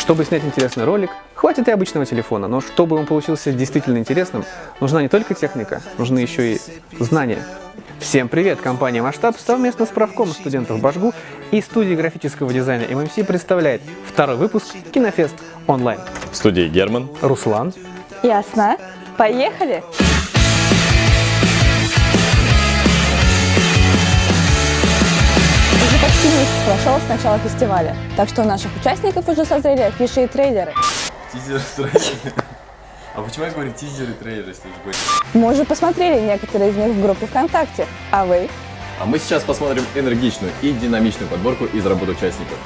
Чтобы снять интересный ролик, хватит и обычного телефона, но чтобы он получился действительно интересным, нужна не только техника, нужны еще и знания. Всем привет! Компания «Масштаб» совместно с правкомом студентов Башгу и студией графического дизайна ММС представляет второй выпуск «Кинофест онлайн». В студии Герман, Руслан. Ясно. Поехали! Уже почти месяц прошел с начала фестиваля, так что у наших участников уже созрели афиши и трейлеры. Тизеры, трейлеры. А почему я говорю тизеры, трейлеры, если вы говорите? Мы уже посмотрели некоторые из них в группе ВКонтакте, а вы? А мы сейчас посмотрим энергичную и динамичную подборку из работ участников.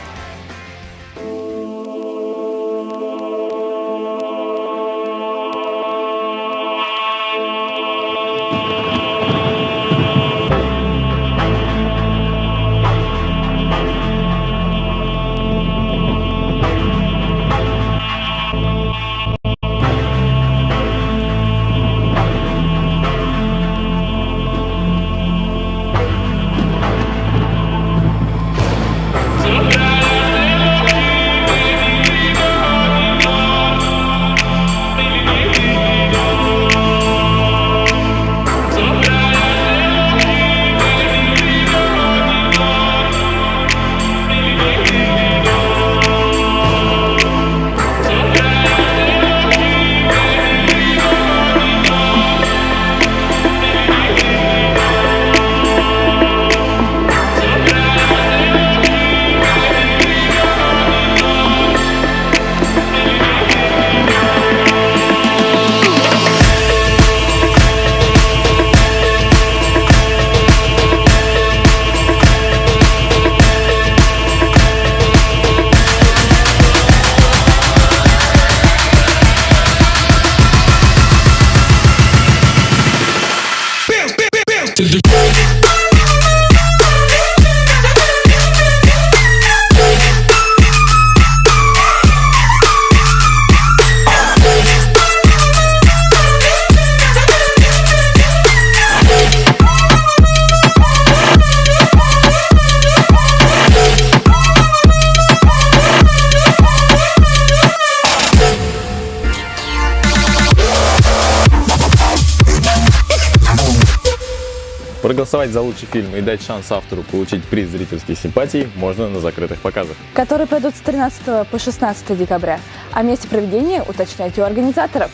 Проголосовать за лучший фильм и дать шанс автору получить приз зрительских симпатий можно на закрытых показах, Которые пройдут с 13 по 16 декабря. А месте проведения уточняйте у организаторов.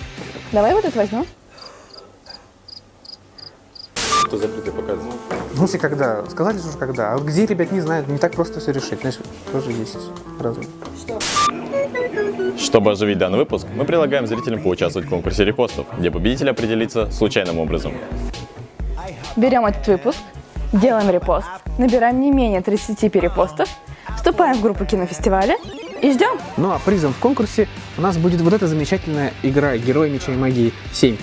Давай вот это возьмем. Что закрытые показы? Ну, если когда, сказали же уже когда, а вот где, ребят, не знаю, не так просто все решить, знаешь, тоже есть разные. Чтобы оживить данный выпуск, мы предлагаем зрителям поучаствовать в конкурсе репостов, где победитель определится случайным образом. Берем этот выпуск, делаем репост, набираем не менее 30 перепостов, вступаем в группу кинофестиваля и ждем. Ну а призом в конкурсе у нас будет вот эта замечательная игра «Герой меча и магии 7+,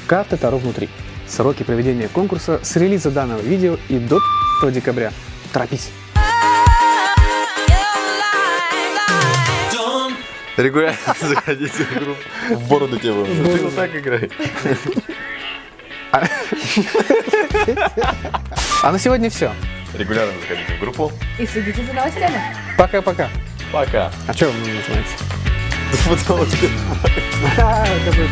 карты Таро внутри». Сроки проведения конкурса с релиза данного видео и до 1 декабря. Торопись! Регулярно заходите в группу. В бороду тебе выложу. Ты вот так играй. А на сегодня все. Регулярно заходите в группу. И следите за новостями. Пока-пока. Пока. А что начинается? Потому что... Это будет